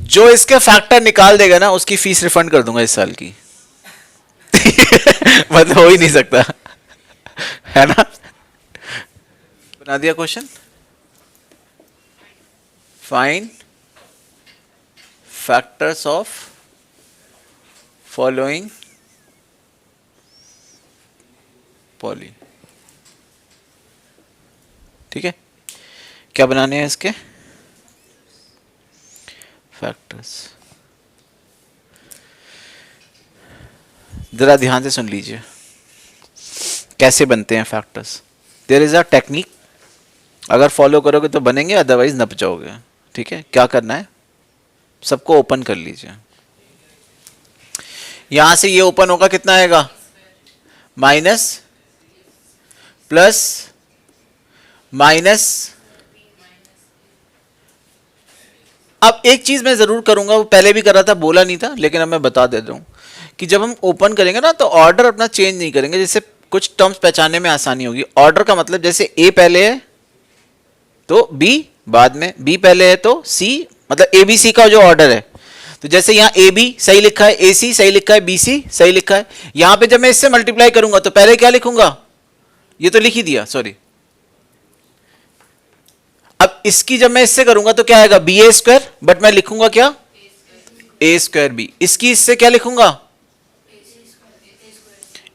जो इसके फैक्टर निकाल देगा ना उसकी फीस रिफंड कर दूंगा इस साल की। मतलब हो ही नहीं सकता, है ना। बना दिया question. Find factors of following poly. ठीक है, क्या बनाने हैं इसके फैक्टर्स। जरा ध्यान से सुन लीजिए कैसे बनते हैं factors. There is a technique, अगर फॉलो करोगे तो बनेंगे, अदरवाइज नप जाओगे। ठीक है, क्या करना है, सबको ओपन कर लीजिए। यहां से ये ओपन होगा, कितना आएगा, माइनस प्लस माइनस। अब एक चीज मैं जरूर करूंगा, वो पहले भी कर रहा था, बोला नहीं था, लेकिन अब मैं बता देता हूं कि जब हम ओपन करेंगे ना तो ऑर्डर अपना चेंज नहीं करेंगे, जिससे कुछ टर्म्स पहचानने में आसानी होगी। ऑर्डर का मतलब जैसे ए पहले है तो बी बाद में, बी पहले है तो सी, मतलब ए बी सी का जो ऑर्डर है। तो जैसे यहां ए बी सही लिखा है, ए सी सही लिखा है, बी सी सही लिखा है। यहां पे जब मैं इससे मल्टीप्लाई करूंगा तो पहले क्या लिखूंगा, ये तो लिख ही दिया, सॉरी। अब इसकी जब मैं इससे करूंगा तो क्या आएगा, बी ए स्क्वायर, बट मैं लिखूंगा क्या, ए स्क्वायर बी। इसकी इससे क्या लिखूंगा,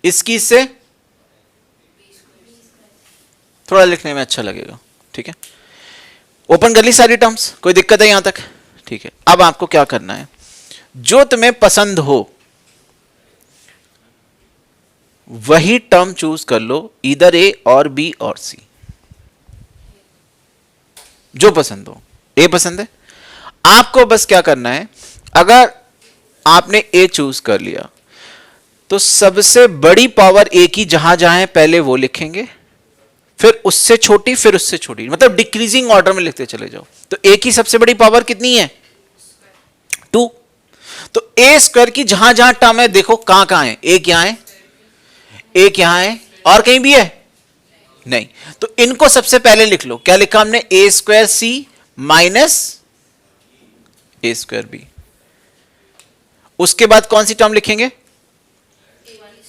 इसकी इससे, थोड़ा लिखने में अच्छा लगेगा। ठीक है, ओपन कर ली सारी टर्म्स, कोई दिक्कत है यहां तक। ठीक है, अब आपको क्या करना है, जो तुम्हें पसंद हो वही टर्म चूज कर लो, इधर ए और बी और सी, जो पसंद हो। ए पसंद है, आपको बस क्या करना है, अगर आपने ए चूज कर लिया तो सबसे बड़ी पावर ए की जहां जहां है पहले वो लिखेंगे, फिर उससे छोटी, फिर उससे छोटी, मतलब डिक्रीजिंग ऑर्डर में लिखते चले जाओ। तो ए की सबसे बड़ी पावर कितनी है, 2। तो ए स्क्वायर की जहां जहां टर्म है देखो कहां कहां है, एक यहां है, एक यहां है, और कहीं भी है नहीं। तो इनको सबसे पहले लिख लो। क्या लिखा हमने, ए स्क्वायर सी माइनस ए स्क्वायर बी। उसके बाद कौन सी टर्म लिखेंगे,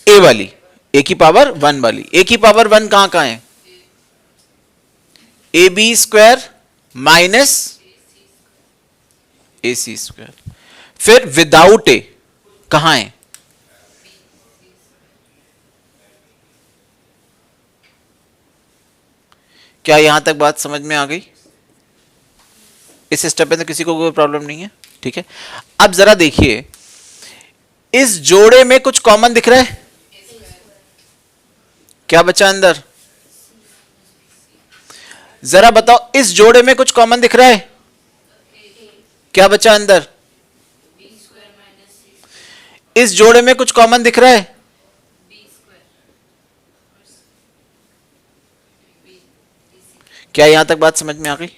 ए वाली, ए की पावर 1 वाली। ए की पावर 1 कहां कहां है, A B square minus A C square. फिर विदाउट ए कहां है, क्या यहां तक बात समझ में आ गई। इस स्टेप पे तो किसी को कोई प्रॉब्लम नहीं है। ठीक है, अब जरा देखिए, इस जोड़े में कुछ कॉमन दिख रहा है, क्या बचा अंदर, जरा बताओ, इस जोड़े में कुछ कॉमन दिख रहा है, क्या बचा अंदर, इस जोड़े में कुछ कॉमन दिख रहा है, क्या यहां तक बात समझ में आ गई।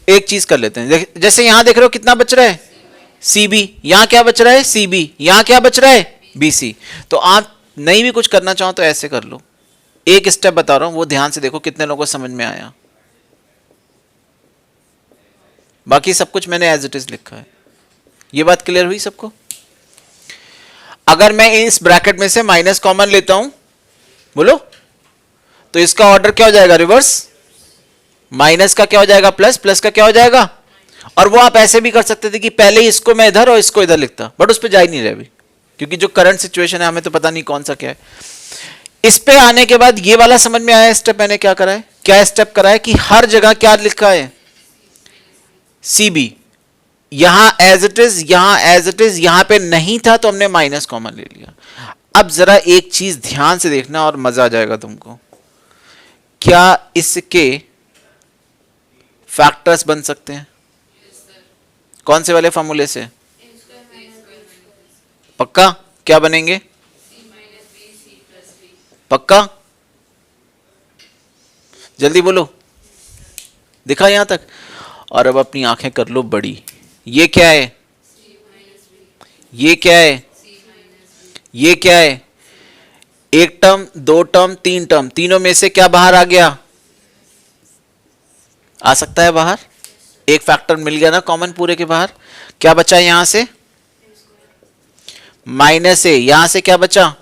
एक चीज कर लेते हैं, जैसे यहां देख रहे हो कितना बच रहा है, सी बी, यहां क्या बच रहा है, सी बी, यहां क्या बच रहा है, बी सी। तो आप नहीं भी कुछ करना चाहो तो ऐसे कर लो। एक स्टेप बता रहा हूं, वो ध्यान से देखो कितने लोगों को समझ में आया। बाकी सब कुछ मैंने एज इट इज लिखा है। ये बात क्लियर हुई सबको। अगर मैं इस ब्रैकेट में से माइनस कॉमन लेता हूं, बोलो, तो इसका ऑर्डर क्या हो जाएगा, रिवर्स। माइनस का क्या हो जाएगा, प्लस, प्लस का क्या हो जाएगा। और वो आप ऐसे भी कर सकते थे कि पहले इसको मैं इधर और इसको इधर लिखता, बट उस पर जा ही नहीं रहे अभी, क्योंकि जो करंट सिचुएशन है हमें तो पता नहीं कौन सा क्या है। इस पे आने के बाद ये वाला समझ में आया स्टेप मैंने क्या करा है, क्या स्टेप करा है कि हर जगह क्या लिखा है, सी बी। यहां एज इट इज, यहां एज इट इज, यहां पे नहीं था तो हमने माइनस कॉमन ले लिया। अब जरा एक चीज ध्यान से देखना और मजा आ जाएगा तुमको। क्या इसके फैक्टर्स बन सकते हैं, कौन से वाले फॉर्मूले से, पक्का, क्या बनेंगे, पक्का, जल्दी बोलो, दिखा यहां तक। और अब अपनी आंखें कर लो बड़ी, ये क्या है, ये क्या है, ये क्या है, एक टर्म, दो टर्म, तीन टर्म, तीनों में से क्या बाहर आ गया, आ सकता है बाहर, एक फैक्टर मिल गया ना कॉमन पूरे के बाहर। क्या बचा यहां से? माइनस ए। यहां से क्या बचा?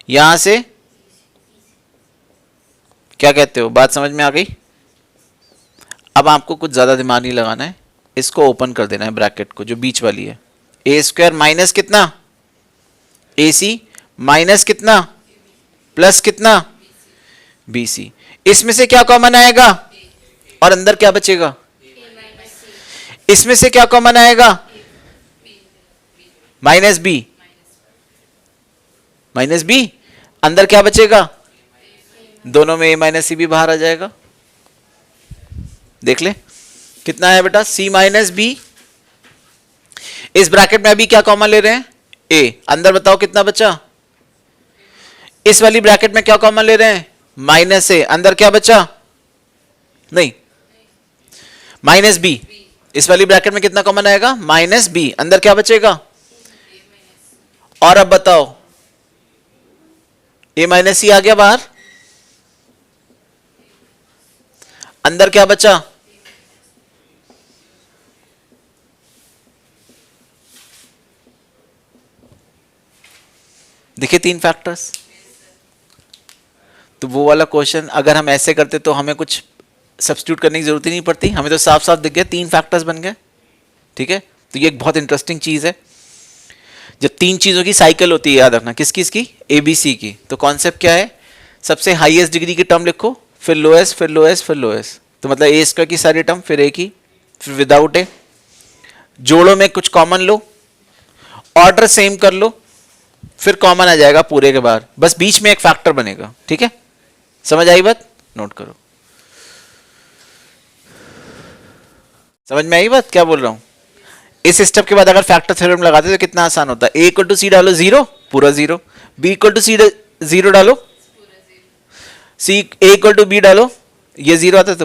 यहां से क्या कहते हो? बात समझ में आ गई? अब आपको कुछ ज्यादा दिमाग नहीं लगाना है, इसको ओपन कर देना है ब्रैकेट को जो बीच वाली है। ए स्क्वायर माइनस कितना? ए सी माइनस कितना? प्लस कितना? B C. इसमें से क्या कॉमन आएगा? और अंदर क्या बचेगा? इसमें से क्या कॉमन आएगा? Minus B. Minus B. अंदर क्या बचेगा? दोनों में ए माइनस सी भी बाहर आ जाएगा। देख ले कितना है बेटा? सी माइनस बी। इस ब्रैकेट में अभी क्या कॉमन ले रहे हैं? ए। अंदर बताओ कितना बचा? इस वाली ब्रैकेट में क्या कॉमन ले रहे हैं? माइनस ए। अंदर क्या बचा? नहीं, माइनस बी। इस वाली ब्रैकेट में कितना कॉमन आएगा? Minus B. अंदर क्या बचेगा? और अब बताओ, ए माइनस सी आ गया बाहर, अंदर क्या बचा? देखिए 3 फैक्टर्स। तो वो वाला क्वेश्चन अगर हम ऐसे करते तो हमें कुछ सब्स्टिट्यूट करने की जरूरत ही नहीं पड़ती, हमें तो साफ साफ दिख गया 3 फैक्टर्स बन गए। ठीक है, तो ये एक बहुत इंटरेस्टिंग चीज है। जब 3 चीजों की साइकिल होती है, याद रखना किसकी? इसकी एबीसी की। तो कॉन्सेप्ट क्या है? सबसे हाईएस्ट डिग्री की टर्म लिखो, फिर लोएस्ट, फिर लोएस्ट, फिर लोएस्ट। तो मतलब ए स्क्वायर की सारी टर्म, फिर ए की, फिर विदाउट ए। जोड़ों में कुछ कॉमन लो, ऑर्डर सेम कर लो, फिर कॉमन आ जाएगा पूरे के बाहर, बस बीच में एक फैक्टर बनेगा। ठीक है, समझ आई बात? नोट करो। समझ में आई बात क्या बोल रहा हूं? इस स्टेप के बाद अगर फैक्टर थ्योरम लगाते तो कितना आसान होता है। ए इक्वल टू सी डालो 0, पूरा 0। बी इक्वल टू सी 0 डालो, सी ए इक्वल टू बी डालो, ये 0 आता तो